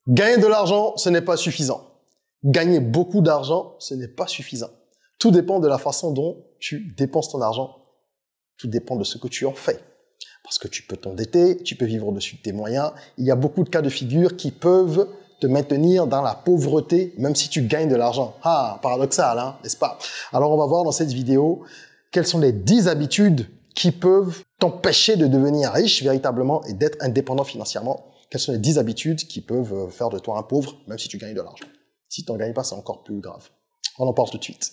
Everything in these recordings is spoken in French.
Gagner de l'argent, ce n'est pas suffisant. Gagner beaucoup d'argent, ce n'est pas suffisant. Tout dépend de la façon dont tu dépenses ton argent. Tout dépend de ce que tu en fais. Parce que tu peux t'endetter, tu peux vivre au-dessus de tes moyens. Il y a beaucoup de cas de figure qui peuvent te maintenir dans la pauvreté, même si tu gagnes de l'argent. Ah, paradoxal, hein, n'est-ce pas? Alors, on va voir dans cette vidéo quelles sont les 10 habitudes qui peuvent t'empêcher de devenir riche véritablement et d'être indépendant financièrement. Quelles sont les 10 habitudes qui peuvent faire de toi un pauvre, même si tu gagnes de l'argent. Si tu n'en gagnes pas, c'est encore plus grave. On en parle tout de suite.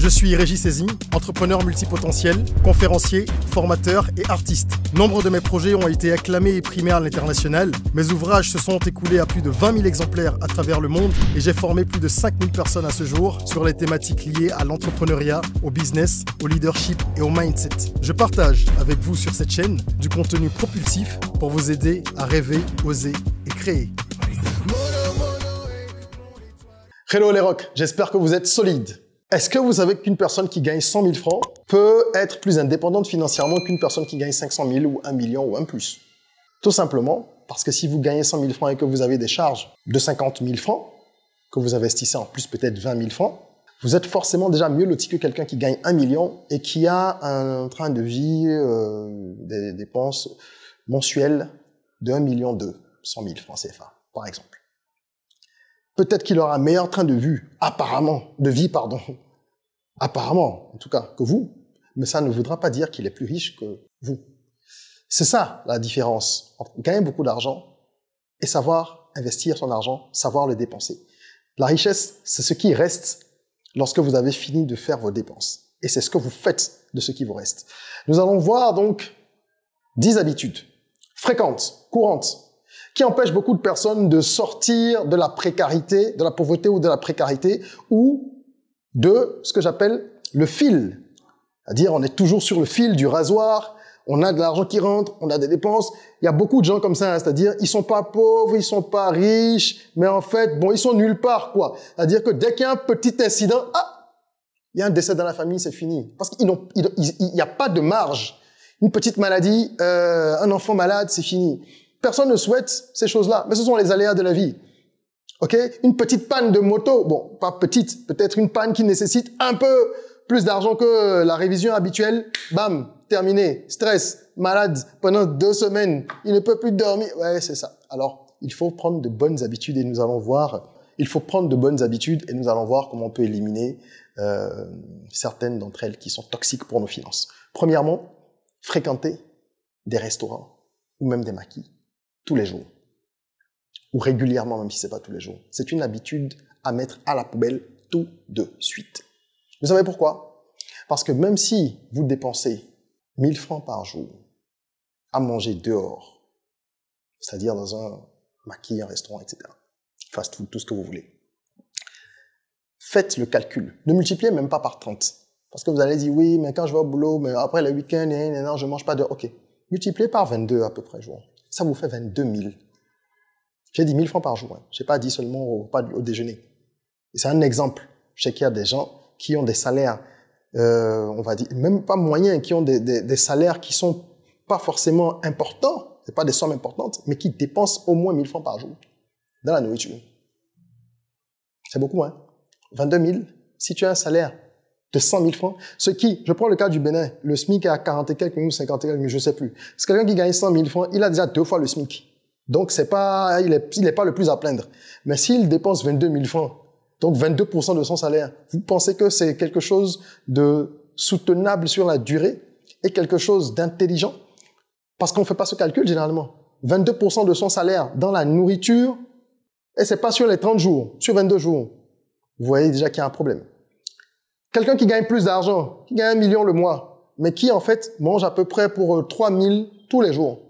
Je suis Régis Sezin, entrepreneur multipotentiel, conférencier, formateur et artiste. Nombre de mes projets ont été acclamés et primés à l'international. Mes ouvrages se sont écoulés à plus de 20 000 exemplaires à travers le monde et j'ai formé plus de 5 000 personnes à ce jour sur les thématiques liées à l'entrepreneuriat, au business, au leadership et au mindset. Je partage avec vous sur cette chaîne du contenu propulsif pour vous aider à rêver, oser et créer. Hello les rocks, j'espère que vous êtes solides. Est-ce que vous savez qu'une personne qui gagne 100 000 francs peut être plus indépendante financièrement qu'une personne qui gagne 500 000 ou 1 million ou un plus? Tout simplement parce que si vous gagnez 100 000 francs et que vous avez des charges de 50 000 francs, que vous investissez en plus peut-être 20 000 francs, vous êtes forcément déjà mieux loti que quelqu'un qui gagne 1 million et qui a un train de vie, des dépenses mensuelles de 1 million 100 000 francs CFA, par exemple. Peut-être qu'il aura un meilleur train de vie, apparemment, en tout cas, que vous, mais ça ne voudra pas dire qu'il est plus riche que vous. C'est ça la différence entre gagner beaucoup d'argent et savoir investir son argent, savoir le dépenser. La richesse, c'est ce qui reste lorsque vous avez fini de faire vos dépenses. Et c'est ce que vous faites de ce qui vous reste. Nous allons voir donc 10 habitudes fréquentes, courantes, qui empêche beaucoup de personnes de sortir de la précarité, de la pauvreté ou de la précarité, ou de ce que j'appelle le fil. C'est-à-dire, on est toujours sur le fil du rasoir, on a de l'argent qui rentre, on a des dépenses. Il y a beaucoup de gens comme ça, hein, c'est-à-dire, ils sont pas pauvres, ils sont pas riches, mais en fait, bon, ils sont nulle part, quoi. C'est-à-dire que dès qu'il y a un petit incident, ah, il y a un décès dans la famille, c'est fini. Parce qu'il n'y a pas de marge. Une petite maladie, un enfant malade, c'est fini. Personne ne souhaite ces choses-là, mais ce sont les aléas de la vie. Ok? Une petite panne de moto, bon, pas petite, peut-être une panne qui nécessite un peu plus d'argent que la révision habituelle. Bam, terminé. Stress, malade pendant 2 semaines, il ne peut plus dormir. Ouais, c'est ça. Alors, il faut prendre de bonnes habitudes et nous allons voir. Il faut prendre de bonnes habitudes et nous allons voir comment on peut éliminer certaines d'entre elles qui sont toxiques pour nos finances. Premièrement, fréquenter des restaurants ou même des maquis tous les jours, ou régulièrement, même si c'est pas tous les jours. C'est une habitude à mettre à la poubelle tout de suite. Vous savez pourquoi? Parce que même si vous dépensez 1 000 francs par jour à manger dehors, c'est-à-dire dans un maquis, un restaurant, etc., fast food, tout ce que vous voulez, faites le calcul. Ne multipliez même pas par 30. Parce que vous allez dire, oui, mais quand je vais au boulot, mais après le week-end, non, je mange pas dehors. Ok. Multipliez par 22 à peu près jour. Ça vous fait 22 000. J'ai dit 1 000 francs par jour. Hein. Je n'ai pas dit seulement au déjeuner. Et c'est un exemple. Je sais qu'il y a des gens qui ont des salaires, on va dire, même pas moyens, qui ont des salaires qui sont pas forcément importants, c'est pas des sommes importantes, mais qui dépensent au moins 1 000 francs par jour dans la nourriture. C'est beaucoup, hein. 22 000. Si tu as un salaire de 100 000 francs, ce qui, je prends le cas du Bénin, le SMIC est à 40 et quelques ou 50 et quelques, mais je sais plus. C'est quelqu'un qui gagne 100 000 francs, il a déjà 2 fois le SMIC. Donc c'est pas, il est pas le plus à plaindre. Mais s'il dépense 22 000 francs, donc 22% de son salaire, vous pensez que c'est quelque chose de soutenable sur la durée et quelque chose d'intelligent? Parce qu'on fait pas ce calcul généralement. 22% de son salaire dans la nourriture, et c'est pas sur les 30 jours, sur 22 jours. Vous voyez déjà qu'il y a un problème. Quelqu'un qui gagne plus d'argent, qui gagne 1 million le mois, mais qui en fait mange à peu près pour 3 000 tous les jours.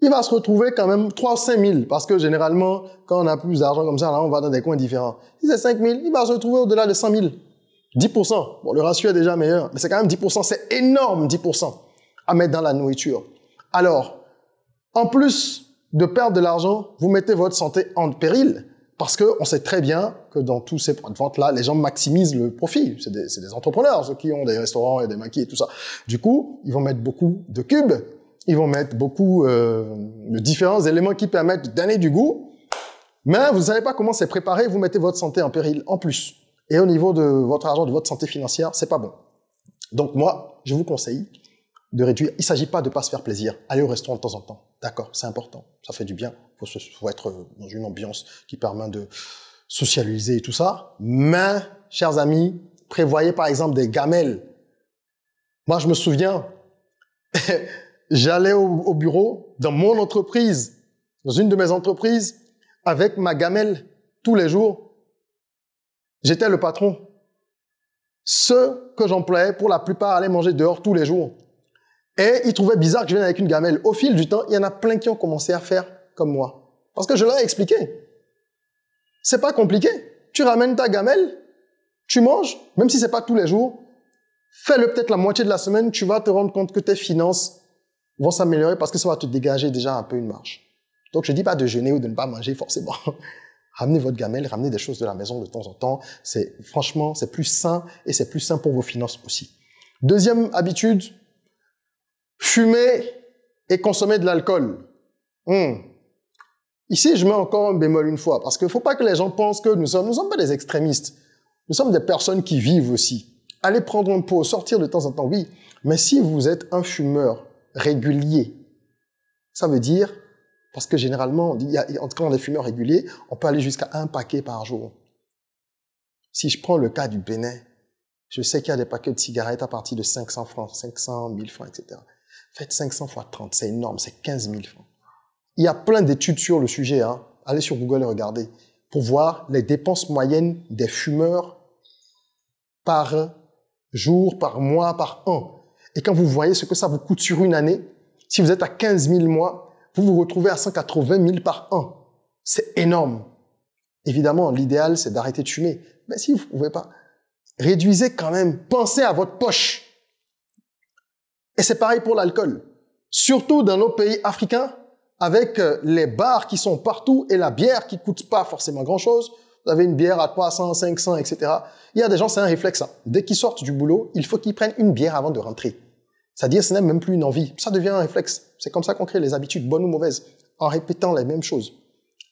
Il va se retrouver quand même 3 000 à 5 000, parce que généralement, quand on a plus d'argent comme ça, là, on va dans des coins différents. Si c'est 5 000, il va se retrouver au-delà de 100 000. 10%. Bon, le ratio est déjà meilleur, mais c'est quand même 10%. C'est énorme, 10% à mettre dans la nourriture. Alors, en plus de perdre de l'argent, vous mettez votre santé en péril. Parce que on sait très bien que dans tous ces points de vente-là, les gens maximisent le profit. C'est des entrepreneurs, ceux qui ont des restaurants et des maquis et tout ça. Du coup, ils vont mettre beaucoup de cubes. Ils vont mettre beaucoup de différents éléments qui permettent de donner du goût. Mais vous ne savez pas comment c'est préparé, vous mettez votre santé en péril en plus. Et au niveau de votre argent, de votre santé financière, c'est pas bon. Donc moi, je vous conseille de réduire. Il ne s'agit pas de pas se faire plaisir. Aller au restaurant de temps en temps. D'accord, c'est important. Ça fait du bien. Faut être dans une ambiance qui permet de socialiser et tout ça. Mais, chers amis, prévoyez par exemple des gamelles. Moi, je me souviens, j'allais au bureau dans mon entreprise, dans une de mes entreprises, avec ma gamelle tous les jours. J'étais le patron. Ceux que j'employais, pour la plupart, allaient manger dehors tous les jours. Et ils trouvaient bizarre que je vienne avec une gamelle. Au fil du temps, il y en a plein qui ont commencé à faire comme moi. Parce que je leur ai expliqué. C'est pas compliqué. Tu ramènes ta gamelle, tu manges, même si c'est pas tous les jours. Fais-le peut-être la moitié de la semaine, tu vas te rendre compte que tes finances vont s'améliorer parce que ça va te dégager déjà un peu une marge. Donc, je dis pas de jeûner ou de ne pas manger forcément. Ramenez votre gamelle, ramenez des choses de la maison de temps en temps. Franchement, c'est plus sain et c'est plus sain pour vos finances aussi. Deuxième habitude, fumer et consommer de l'alcool. Ici, je mets encore un bémol une fois parce qu'il ne faut pas que les gens pensent que nous sommes pas des extrémistes. Nous sommes des personnes qui vivent aussi. Allez prendre un pot, sortir de temps en temps, oui. Mais si vous êtes un fumeur régulier, ça veut dire, parce que généralement, en tout cas, on est fumeur régulier, on peut aller jusqu'à 1 paquet par jour. Si je prends le cas du Bénin, je sais qu'il y a des paquets de cigarettes à partir de 500 francs, 500, 1000 francs, etc. Faites 500 fois 30, c'est énorme, c'est 15 000 francs. Il y a plein d'études sur le sujet, hein. Allez sur Google et regardez, pour voir les dépenses moyennes des fumeurs par jour, par mois, par an. Et quand vous voyez ce que ça vous coûte sur une année, si vous êtes à 15 000 mois, vous vous retrouvez à 180 000 par an. C'est énorme. Évidemment, l'idéal, c'est d'arrêter de fumer. Mais si vous ne pouvez pas, réduisez quand même. Pensez à votre poche. Et c'est pareil pour l'alcool. Surtout dans nos pays africains, avec les bars qui sont partout et la bière qui coûte pas forcément grand-chose. Vous avez une bière à 300, 500, etc. Il y a des gens, c'est un réflexe. Hein. Dès qu'ils sortent du boulot, il faut qu'ils prennent une bière avant de rentrer. C'est-à-dire, ce n'est même plus une envie. Ça devient un réflexe. C'est comme ça qu'on crée les habitudes, bonnes ou mauvaises, en répétant les mêmes choses.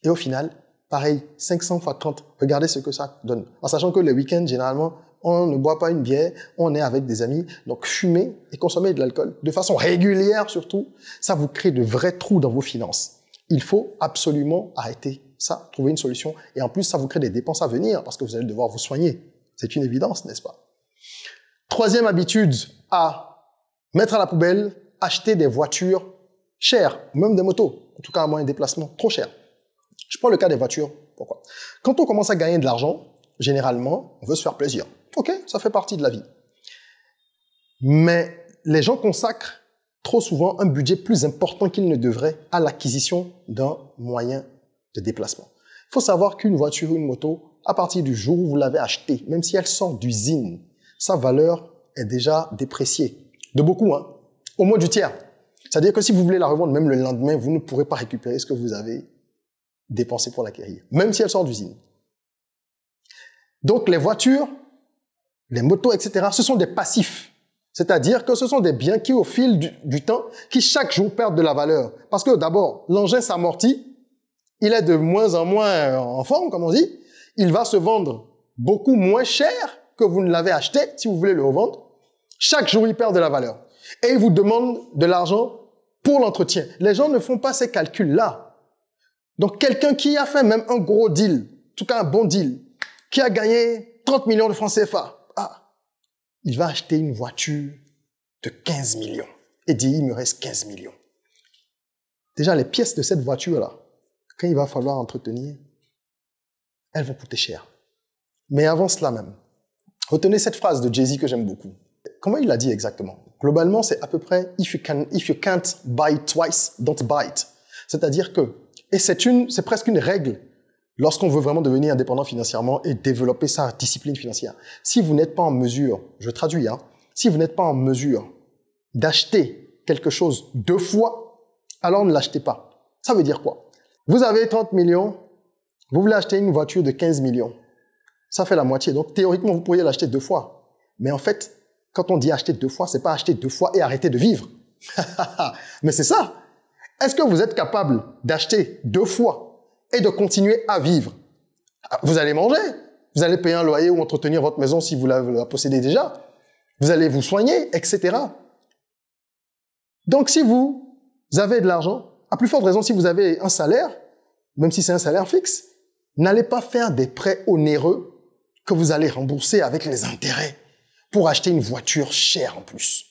Et au final, pareil, 500 fois 30, regardez ce que ça donne. En sachant que le week-end, généralement, on ne boit pas une bière, on est avec des amis. Donc, fumer et consommer de l'alcool, de façon régulière surtout, ça vous crée de vrais trous dans vos finances. Il faut absolument arrêter ça, trouver une solution. Et en plus, ça vous crée des dépenses à venir parce que vous allez devoir vous soigner. C'est une évidence, n'est-ce pas? Troisième habitude à mettre à la poubelle, acheter des voitures chères, même des motos, en tout cas à moyen de déplacement, trop chères. Je prends le cas des voitures. Pourquoi? Quand on commence à gagner de l'argent, généralement, on veut se faire plaisir. Ok, ça fait partie de la vie. Mais les gens consacrent trop souvent un budget plus important qu'ils ne devraient à l'acquisition d'un moyen de déplacement. Il faut savoir qu'une voiture ou une moto, à partir du jour où vous l'avez achetée, même si elle sort d'usine, sa valeur est déjà dépréciée. De beaucoup, hein. Au moins du tiers. C'est-à-dire que si vous voulez la revendre même le lendemain, vous ne pourrez pas récupérer ce que vous avez dépensé pour l'acquérir, même si elle sort d'usine. Donc les voitures, les motos, etc., ce sont des passifs. C'est-à-dire que ce sont des biens qui, au fil du temps, qui chaque jour perdent de la valeur. Parce que d'abord, l'engin s'amortit, il est de moins en moins en forme, comme on dit, il va se vendre beaucoup moins cher que vous ne l'avez acheté, si vous voulez le revendre. Chaque jour, il perd de la valeur. Et il vous demande de l'argent pour l'entretien. Les gens ne font pas ces calculs-là. Donc, quelqu'un qui a fait même un gros deal, en tout cas un bon deal, qui a gagné 30 millions de francs CFA, il va acheter une voiture de 15 millions et dit, il me reste 15 millions. Déjà, les pièces de cette voiture-là, quand il va falloir entretenir, elles vont coûter cher. Mais avant cela même, retenez cette phrase de Jay-Z que j'aime beaucoup. Comment il l'a dit exactement? Globalement, c'est à peu près if you can't buy it twice, don't buy it. C'est-à-dire que, et c'est presque une règle lorsqu'on veut vraiment devenir indépendant financièrement et développer sa discipline financière. Si vous n'êtes pas en mesure, je traduis, hein, si vous n'êtes pas en mesure d'acheter quelque chose 2 fois, alors ne l'achetez pas. Ça veut dire quoi? Vous avez 30 millions, vous voulez acheter une voiture de 15 millions. Ça fait la moitié. Donc, théoriquement, vous pourriez l'acheter 2 fois. Mais en fait, quand on dit acheter 2 fois, c'est pas acheter 2 fois et arrêter de vivre. Mais c'est ça. Est-ce que vous êtes capable d'acheter 2 fois et de continuer à vivre? Vous allez manger, vous allez payer un loyer ou entretenir votre maison si vous la possédez déjà. Vous allez vous soigner, etc. Donc, si vous avez de l'argent, à plus forte raison, si vous avez un salaire, même si c'est un salaire fixe, n'allez pas faire des prêts onéreux que vous allez rembourser avec les intérêts pour acheter une voiture chère en plus.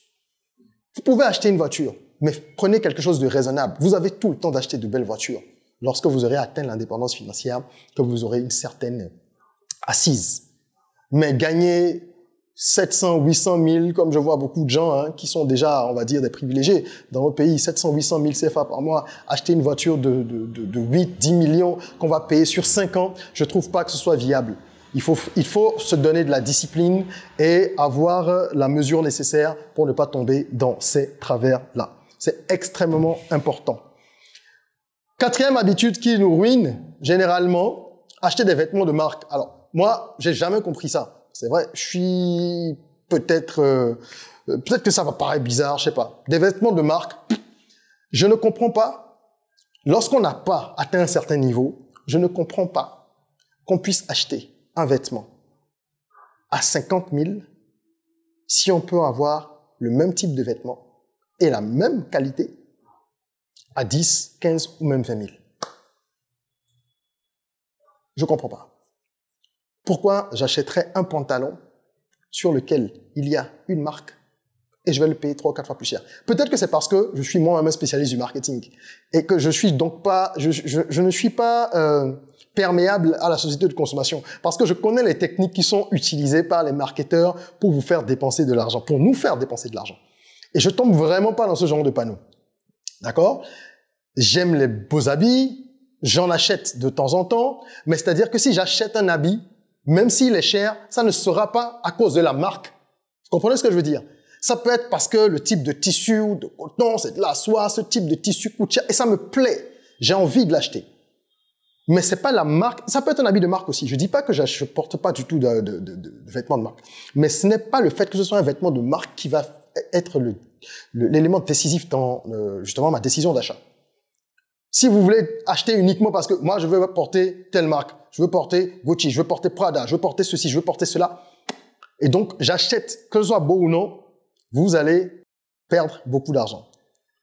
Vous pouvez acheter une voiture, mais prenez quelque chose de raisonnable. Vous avez tout le temps d'acheter de belles voitures lorsque vous aurez atteint l'indépendance financière, que vous aurez une certaine assise. Mais gagner 700, 800 000, comme je vois beaucoup de gens qui sont déjà, on va dire, des privilégiés dans nos pays, 700, 800 000 CFA par mois, acheter une voiture de 8, 10 millions qu'on va payer sur 5 ans, je trouve pas que ce soit viable. Il faut se donner de la discipline et avoir la mesure nécessaire pour ne pas tomber dans ces travers-là. C'est extrêmement important. 4e habitude qui nous ruine, généralement, acheter des vêtements de marque. Alors, moi, j'ai jamais compris ça. C'est vrai, je suis peut-être que ça va paraître bizarre, je sais pas. Des vêtements de marque, je ne comprends pas. Lorsqu'on n'a pas atteint un certain niveau, je ne comprends pas qu'on puisse acheter un vêtement à 50 000 si on peut avoir le même type de vêtement et la même qualité à 10, 15 ou même 20 000. Je comprends pas. Pourquoi j'achèterais un pantalon sur lequel il y a une marque et je vais le payer 3 ou 4 fois plus cher? Peut-être que c'est parce que je suis moi-même spécialiste du marketing et que je suis donc pas, je ne suis pas perméable à la société de consommation parce que je connais les techniques qui sont utilisées par les marketeurs pour vous faire dépenser de l'argent, pour nous faire dépenser de l'argent. Et je tombe vraiment pas dans ce genre de panneau. D'accord? J'aime les beaux habits, j'en achète de temps en temps, mais c'est-à-dire que si j'achète un habit, même s'il est cher, ça ne sera pas à cause de la marque. Vous comprenez ce que je veux dire? Ça peut être parce que le type de tissu ou de coton, c'est de la soie, ce type de tissu coûte cher et ça me plaît. J'ai envie de l'acheter. Mais c'est pas la marque. Ça peut être un habit de marque aussi. Je dis pas que je porte pas du tout de vêtements de marque. Mais ce n'est pas le fait que ce soit un vêtement de marque qui va être l'élément décisif dans justement ma décision d'achat. Si vous voulez acheter uniquement parce que moi je veux porter telle marque, je veux porter Gucci, je veux porter Prada, je veux porter ceci, je veux porter cela, et donc j'achète, que ce soit beau ou non, vous allez perdre beaucoup d'argent.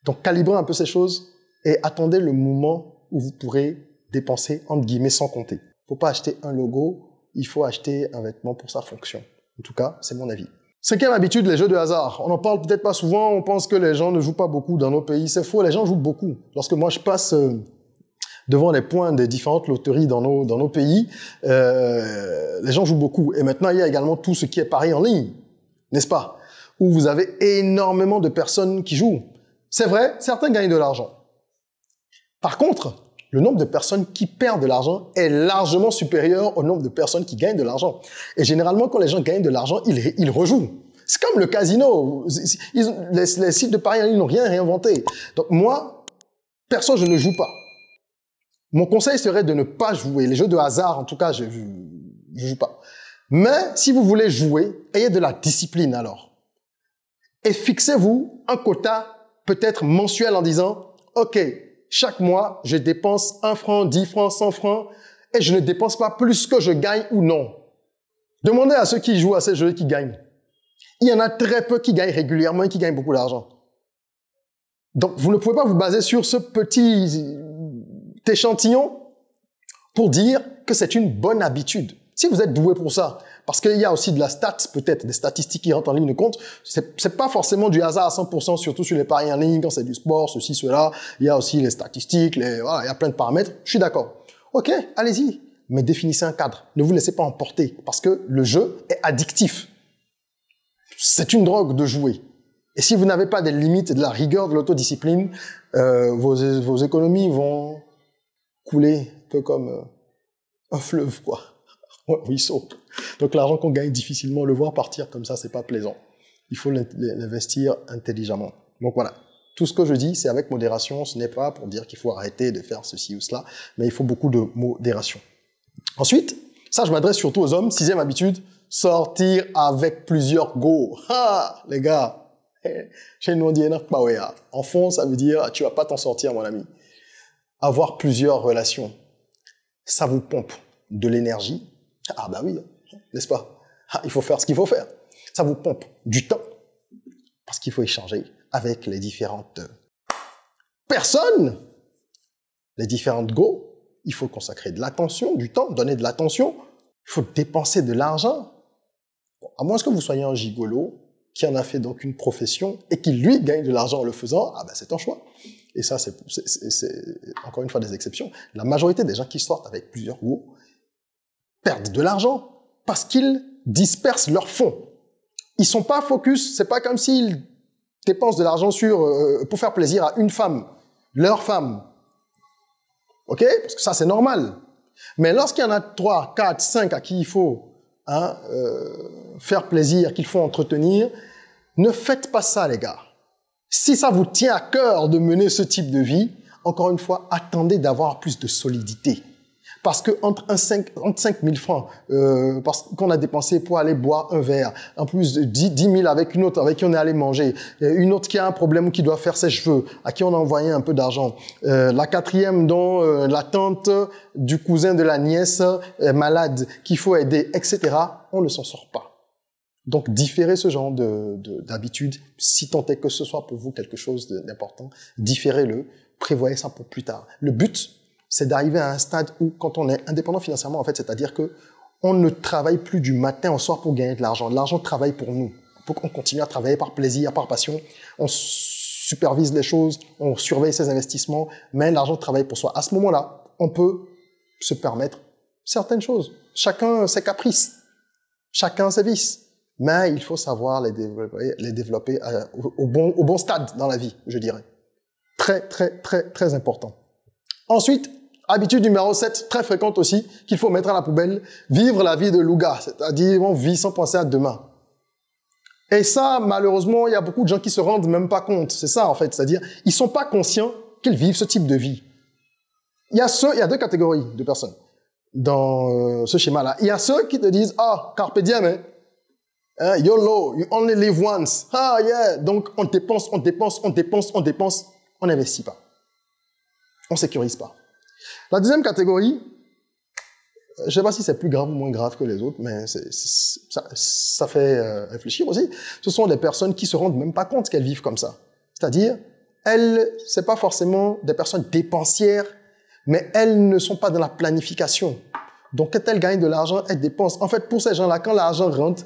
Donc calibrez un peu ces choses et attendez le moment où vous pourrez dépenser entre guillemets sans compter. Il ne faut pas acheter un logo, il faut acheter un vêtement pour sa fonction. En tout cas, c'est mon avis. 5e habitude, les jeux de hasard. On n'en parle peut-être pas souvent, on pense que les gens ne jouent pas beaucoup dans nos pays. C'est faux, les gens jouent beaucoup. Lorsque moi je passe devant les points des différentes loteries dans nos pays, les gens jouent beaucoup. Et maintenant, il y a également tout ce qui est pari en ligne, n'est-ce pas? Où vous avez énormément de personnes qui jouent. C'est vrai, certains gagnent de l'argent. Par contre, le nombre de personnes qui perdent de l'argent est largement supérieur au nombre de personnes qui gagnent de l'argent. Et généralement, quand les gens gagnent de l'argent, ils rejouent. C'est comme le casino. Les sites de paris en ligne n'ont rien réinventé. Donc moi, perso, je ne joue pas. Mon conseil serait de ne pas jouer. Les jeux de hasard, en tout cas, je joue pas. Mais si vous voulez jouer, ayez de la discipline alors. Et fixez-vous un quota peut-être mensuel en disant, OK, chaque mois, je dépense 1 franc, 10 francs, 100 francs et je ne dépense pas plus que je gagne ou non. Demandez à ceux qui jouent à ces jeux qui gagnent. Il y en a très peu qui gagnent régulièrement et qui gagnent beaucoup d'argent. Donc, vous ne pouvez pas vous baser sur ce petit échantillon pour dire que c'est une bonne habitude. Si vous êtes doué pour ça, parce qu'il y a aussi de la stats, peut-être des statistiques qui rentrent en ligne de compte, c'est pas forcément du hasard à 100%, surtout sur les paris en ligne, quand c'est du sport, ceci, cela. Il y a aussi les statistiques, voilà, il y a plein de paramètres. Je suis d'accord. OK, allez-y. Mais définissez un cadre. Ne vous laissez pas emporter, parce que le jeu est addictif. C'est une drogue de jouer. Et si vous n'avez pas des limites et de la rigueur de l'autodiscipline, vos économies vont couler un peu comme un fleuve, quoi. Un ruisseau. Donc l'argent qu'on gagne difficilement, le voir partir comme ça, c'est pas plaisant. Il faut l'investir intelligemment. Donc voilà. Tout ce que je dis, c'est avec modération. Ce n'est pas pour dire qu'il faut arrêter de faire ceci ou cela, mais il faut beaucoup de modération. Ensuite, ça je m'adresse surtout aux hommes. 6e habitude, sortir avec plusieurs go. Ah, les gars, Chez nous, on dit en fond, ça veut dire tu vas pas t'en sortir, mon ami. Avoir plusieurs relations, ça vous pompe de l'énergie. Ah bah oui, n'est-ce pas? Il faut faire ce qu'il faut faire. Ça vous pompe du temps, parce qu'il faut échanger avec les différentes personnes, les différentes go. Il faut consacrer de l'attention, du temps, donner de l'attention. Il faut dépenser de l'argent. Bon, à moins que vous soyez un gigolo qui en a fait donc une profession et qui, lui, gagne de l'argent en le faisant, ah ben c'est un choix. Et ça, c'est encore une fois des exceptions. La majorité des gens qui sortent avec plusieurs go perdent de l'argent parce qu'ils dispersent leurs fonds. Ils sont pas focus, c'est pas comme s'ils dépensent de l'argent pour faire plaisir à une femme, leur femme. OK? Parce que ça, c'est normal. Mais lorsqu'il y en a 3, 4, 5 à qui il faut faire plaisir, qu'il faut entretenir, ne faites pas ça, les gars. Si ça vous tient à cœur de mener ce type de vie, encore une fois, attendez d'avoir plus de solidité. Parce que entre 5 000 francs qu'on a dépensé pour aller boire un verre, en plus de 10 000 avec une autre, avec qui on est allé manger, une autre qui a un problème ou qui doit faire ses cheveux, à qui on a envoyé un peu d'argent, la quatrième dont la tante du cousin de la nièce est malade, qu'il faut aider, etc., on ne s'en sort pas. Donc, différez ce genre d'habitude, si tant est que ce soit pour vous quelque chose d'important, différez-le, prévoyez ça pour plus tard. Le but, c'est d'arriver à un stade où, quand on est indépendant financièrement, en fait, c'est-à-dire que on ne travaille plus du matin au soir pour gagner de l'argent. L'argent travaille pour nous. Pour qu'on continue à travailler par plaisir, par passion. On supervise les choses, on surveille ses investissements, mais l'argent travaille pour soi. À ce moment-là, on peut se permettre certaines choses. Chacun ses caprices, chacun ses vices. Mais il faut savoir les développer au bon stade dans la vie, je dirais. Très, très, très, très important. Ensuite, habitude numéro 7, très fréquente aussi, qu'il faut mettre à la poubelle, vivre la vie de louga, c'est-à-dire on vit sans penser à demain. Et ça, malheureusement, il y a beaucoup de gens qui se rendent même pas compte. C'est ça, en fait, c'est-à-dire ils sont pas conscients qu'ils vivent ce type de vie. Il y a deux catégories de personnes dans ce schéma-là. Il y a ceux qui te disent, carpe diem, YOLO, you only live once. Ah, yeah. Donc, on dépense, on n'investit pas. On sécurise pas. La deuxième catégorie, je sais pas si c'est plus grave ou moins grave que les autres, mais ça fait réfléchir aussi. Ce sont des personnes qui se rendent même pas compte qu'elles vivent comme ça. C'est-à-dire, c'est pas forcément des personnes dépensières, mais elles ne sont pas dans la planification. Donc, quand elles gagnent de l'argent, elles dépensent. En fait, pour ces gens-là, quand l'argent rentre,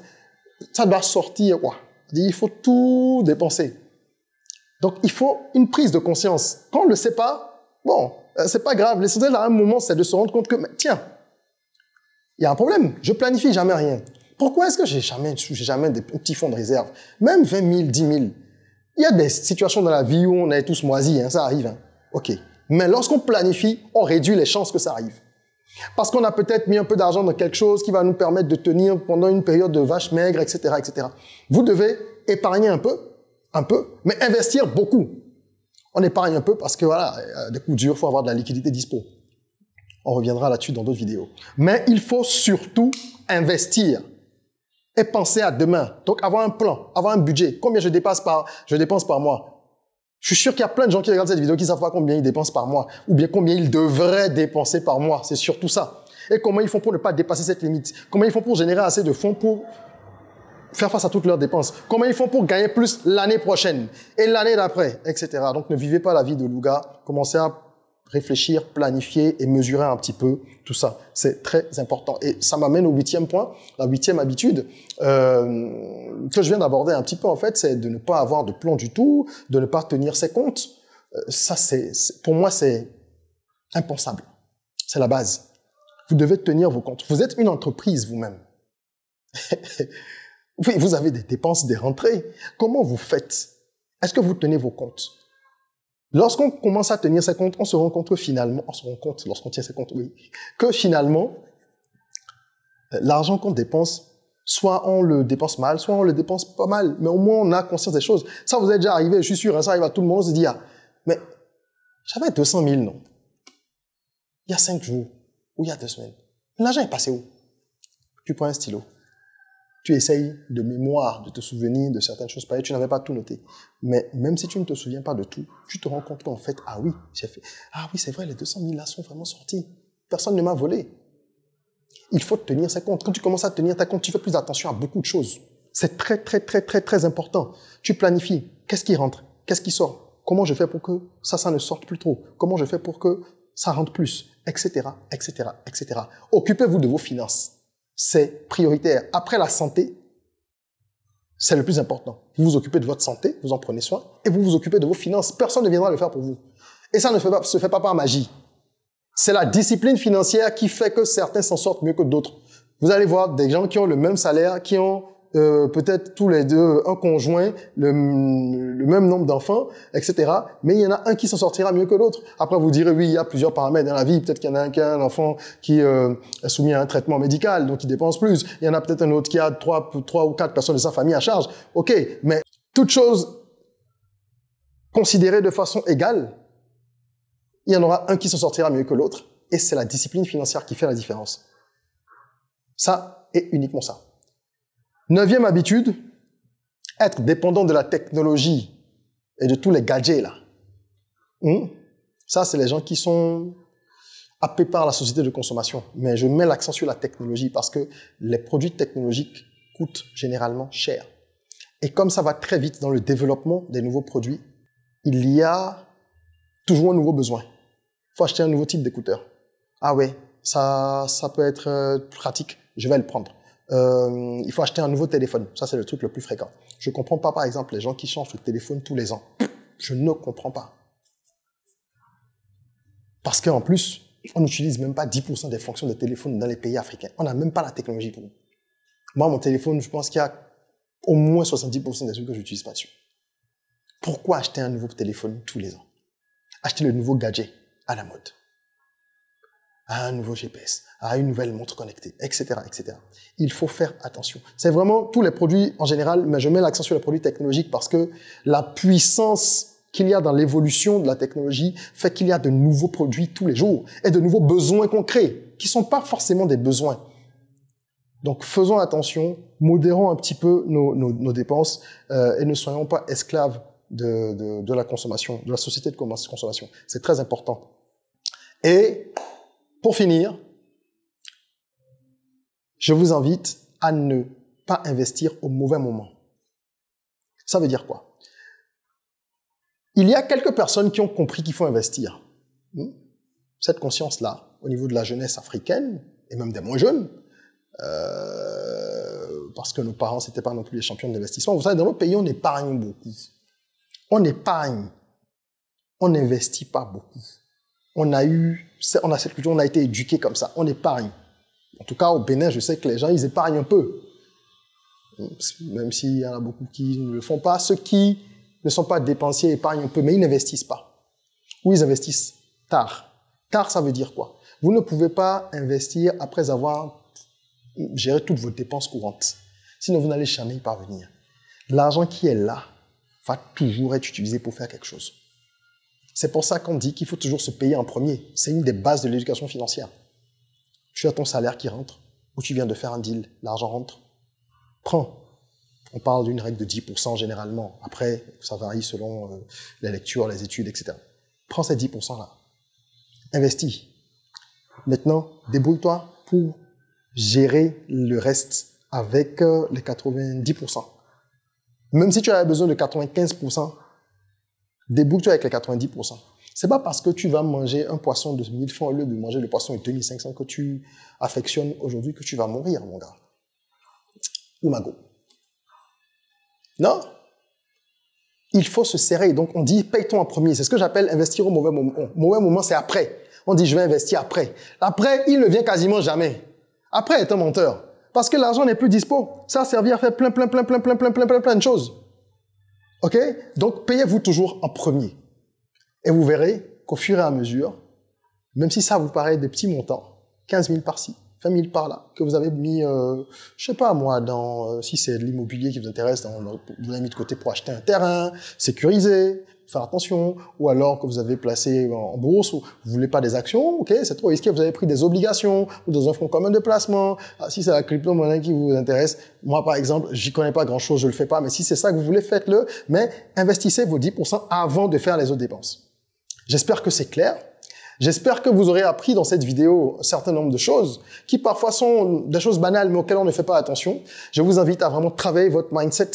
ça doit sortir, quoi. Il faut tout dépenser. Donc, il faut une prise de conscience. Quand on ne le sait pas, bon, c'est pas grave. L'essentiel, à un moment, c'est de se rendre compte que, tiens, il y a un problème. Je planifie jamais rien. Pourquoi est-ce que j'ai jamais des petits fonds de réserve? Même 20 000, 10 000. Il y a des situations dans la vie où on est tous moisis, ça arrive. OK. Mais lorsqu'on planifie, on réduit les chances que ça arrive. Parce qu'on a peut-être mis un peu d'argent dans quelque chose qui va nous permettre de tenir pendant une période de vache maigre, etc., etc. Vous devez épargner un peu, mais investir beaucoup. On épargne un peu parce que voilà, des coups durs, il faut avoir de la liquidité dispo. On reviendra là-dessus dans d'autres vidéos. Mais il faut surtout investir et penser à demain. Donc avoir un plan, avoir un budget. Combien je dépense par mois? Je suis sûr qu'il y a plein de gens qui regardent cette vidéo qui ne savent pas combien ils dépensent par mois, ou bien combien ils devraient dépenser par mois. C'est surtout ça. Et comment ils font pour ne pas dépasser cette limite? Comment ils font pour générer assez de fonds pour faire face à toutes leurs dépenses? Comment ils font pour gagner plus l'année prochaine et l'année d'après, etc. Donc ne vivez pas la vie de louga. Commencez à réfléchir, planifier et mesurer un petit peu tout ça. C'est très important. Et ça m'amène au 8e point, la 8e habitude que je viens d'aborder un petit peu en fait, c'est de ne pas avoir de plan du tout, de ne pas tenir ses comptes. Ça, pour moi, c'est impensable. C'est la base. Vous devez tenir vos comptes. Vous êtes une entreprise vous-même. Oui, vous avez des dépenses, des rentrées. Comment vous faites? Est-ce que vous tenez vos comptes? Lorsqu'on commence à tenir ses comptes, on se rend compte que finalement, lorsqu'on tient ses comptes, oui, que finalement, l'argent qu'on dépense, soit on le dépense mal, soit on le dépense pas mal, mais au moins on a conscience des choses. Ça vous est déjà arrivé, je suis sûr, ça arrive à tout le monde, on se dit, mais j'avais 200 000, non? Il y a 5 jours, ou il y a 2 semaines. L'argent est passé où? Tu prends un stylo. tu essayes de mémoire, de te souvenir de certaines choses pareilles, tu n'avais pas tout noté. Mais même si tu ne te souviens pas de tout, tu te rends compte qu'en fait, ah oui, c'est vrai, les 200 000 là sont vraiment sortis. Personne ne m'a volé. Il faut tenir ses comptes. Quand tu commences à tenir ta compte, tu fais plus attention à beaucoup de choses. C'est très, très, très, très, très important. Tu planifies. Qu'est-ce qui rentre? Qu'est-ce qui sort? Comment je fais pour que ça ne sorte plus trop? Comment je fais pour que ça rentre plus? Etc., etc., etc. Occupez-vous de vos finances. C'est prioritaire. Après la santé, c'est le plus important. Vous vous occupez de votre santé, vous en prenez soin, et vous vous occupez de vos finances. Personne ne viendra le faire pour vous. Et ça ne se fait pas par magie. C'est la discipline financière qui fait que certains s'en sortent mieux que d'autres. Vous allez voir des gens qui ont le même salaire, qui ont peut-être tous les deux un conjoint, le même nombre d'enfants, etc. Mais il y en a un qui s'en sortira mieux que l'autre. Après, vous direz, oui, il y a plusieurs paramètres dans la vie. Peut-être qu'il y en a un qui a un enfant qui est soumis à un traitement médical, donc il dépense plus. Il y en a peut-être un autre qui a trois ou quatre personnes de sa famille à charge. OK, mais toute chose considérée de façon égale, il y en aura un qui s'en sortira mieux que l'autre. Et c'est la discipline financière qui fait la différence. Ça, et uniquement ça. 9e habitude, être dépendant de la technologie et de tous les gadgets là. Ça, c'est les gens qui sont happés par la société de consommation. Mais je mets l'accent sur la technologie parce que les produits technologiques coûtent généralement cher. Et comme ça va très vite dans le développement des nouveaux produits, il y a toujours un nouveau besoin. Il faut acheter un nouveau type d'écouteur. Ah ouais, ça peut être pratique, je vais le prendre. Il faut acheter un nouveau téléphone. Ça, c'est le truc le plus fréquent. Je ne comprends pas, par exemple, les gens qui changent de téléphone tous les ans. Je ne comprends pas. Parce qu'en plus, on n'utilise même pas 10% des fonctions de téléphone dans les pays africains. On n'a même pas la technologie pour nous. Moi, mon téléphone, je pense qu'il y a au moins 70% des trucs que je n'utilise pas dessus. Pourquoi acheter un nouveau téléphone tous les ans? Acheter le nouveau gadget à la mode, à un nouveau GPS, à une nouvelle montre connectée, etc., etc. Il faut faire attention. C'est vraiment tous les produits en général, mais je mets l'accent sur les produits technologiques parce que la puissance qu'il y a dans l'évolution de la technologie fait qu'il y a de nouveaux produits tous les jours et de nouveaux besoins qu'on crée, qui ne sont pas forcément des besoins. Donc faisons attention, modérons un petit peu nos dépenses et ne soyons pas esclaves de la consommation, de la société de consommation. C'est très important. Et pour finir, je vous invite à ne pas investir au mauvais moment. Ça veut dire quoi? Il y a quelques personnes qui ont compris qu'il faut investir. Cette conscience-là, au niveau de la jeunesse africaine, et même des moins jeunes, parce que nos parents, c'était pas non plus les champions de l'investissement. Vous savez, dans notre pays, on épargne beaucoup. On épargne. On n'investit pas beaucoup. On a cette culture, on a été éduqués comme ça. On épargne. En tout cas, au Bénin, je sais que les gens, ils épargnent un peu. Même s'il y en a beaucoup qui ne le font pas. Ceux qui ne sont pas dépensiers épargnent un peu, mais ils n'investissent pas. Ou ils investissent tard. Tard, ça veut dire quoi? Vous ne pouvez pas investir après avoir géré toutes vos dépenses courantes. Sinon, vous n'allez jamais y parvenir. L'argent qui est là va toujours être utilisé pour faire quelque chose. C'est pour ça qu'on dit qu'il faut toujours se payer en premier. C'est une des bases de l'éducation financière. Tu as ton salaire qui rentre, ou tu viens de faire un deal, l'argent rentre. Prends. On parle d'une règle de 10% généralement. Après, ça varie selon les lectures, les études, etc. Prends ces 10%-là. Investis. Maintenant, débrouille-toi pour gérer le reste avec les 90%. Même si tu avais besoin de 95%, débrouille-toi avec les 90%. C'est pas parce que tu vas manger un poisson de 1000 francs au lieu de manger le poisson de 2500 que tu affectionnes aujourd'hui que tu vas mourir, mon gars. Ou mago. Non. Il faut se serrer. Donc, on dit, paye-toi en premier. C'est ce que j'appelle investir au mauvais moment. Au mauvais moment, c'est après. On dit, je vais investir après. Après, il ne vient quasiment jamais. Après est un menteur. Parce que l'argent n'est plus dispo. Ça a servi à faire plein de choses. OK? Donc, payez-vous toujours en premier. Et vous verrez qu'au fur et à mesure, même si ça vous paraît des petits montants, 15 000 par-ci, 20 000 par-là, que vous avez mis, je sais pas moi, si c'est l'immobilier qui vous intéresse, vous l'avez mis de côté pour acheter un terrain, sécurisé, faire attention, ou alors que vous avez placé en bourse, ou vous voulez pas des actions, ok, c'est trop risqué, vous avez pris des obligations, ou dans un fonds commun de placement, si c'est la crypto-monnaie qui vous intéresse, moi par exemple, j'y connais pas grand-chose, je le fais pas, mais si c'est ça que vous voulez, faites-le, mais investissez vos 10% avant de faire les autres dépenses. J'espère que c'est clair. J'espère que vous aurez appris dans cette vidéo un certain nombre de choses qui parfois sont des choses banales mais auxquelles on ne fait pas attention. Je vous invite à vraiment travailler votre mindset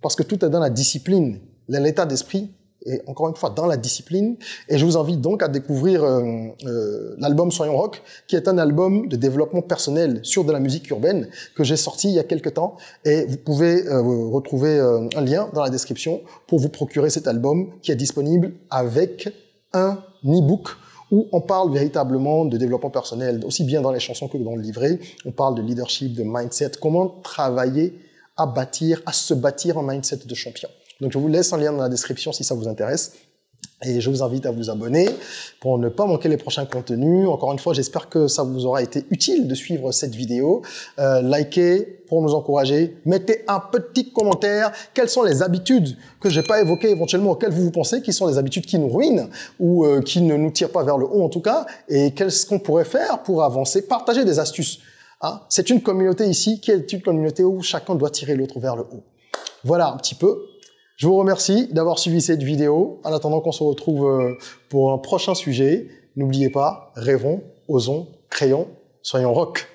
parce que tout est dans la discipline, l'état d'esprit est encore une fois dans la discipline. Et je vous invite donc à découvrir l'album Soyons Rock qui est un album de développement personnel sur de la musique urbaine que j'ai sorti il y a quelques temps et vous pouvez retrouver un lien dans la description pour vous procurer cet album qui est disponible avec un e-book où on parle véritablement de développement personnel, aussi bien dans les chansons que dans le livret. On parle de leadership, de mindset, comment travailler à se bâtir un mindset de champion. Donc je vous laisse un lien dans la description si ça vous intéresse. Et je vous invite à vous abonner pour ne pas manquer les prochains contenus. Encore une fois, j'espère que ça vous aura été utile de suivre cette vidéo. Likez pour nous encourager. Mettez un petit commentaire. Quelles sont les habitudes que j'ai pas évoquées éventuellement auxquelles vous pensez qui sont les habitudes qui nous ruinent ou qui ne nous tirent pas vers le haut en tout cas. Et qu'est-ce qu'on pourrait faire pour avancer? Partagez des astuces. Hein? C'est une communauté ici qui est une communauté où chacun doit tirer l'autre vers le haut. Voilà un petit peu. Je vous remercie d'avoir suivi cette vidéo. En attendant qu'on se retrouve pour un prochain sujet, n'oubliez pas, rêvons, osons, créons, soyons rock.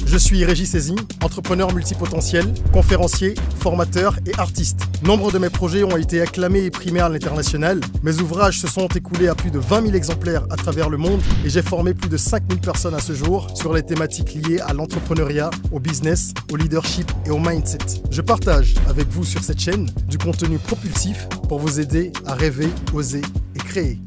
Je suis Régis Saizy, entrepreneur multipotentiel, conférencier, formateur et artiste. Nombre de mes projets ont été acclamés et primés à l'international. Mes ouvrages se sont écoulés à plus de 20 000 exemplaires à travers le monde et j'ai formé plus de 5 000 personnes à ce jour sur les thématiques liées à l'entrepreneuriat, au business, au leadership et au mindset. Je partage avec vous sur cette chaîne du contenu propulsif pour vous aider à rêver, oser et créer.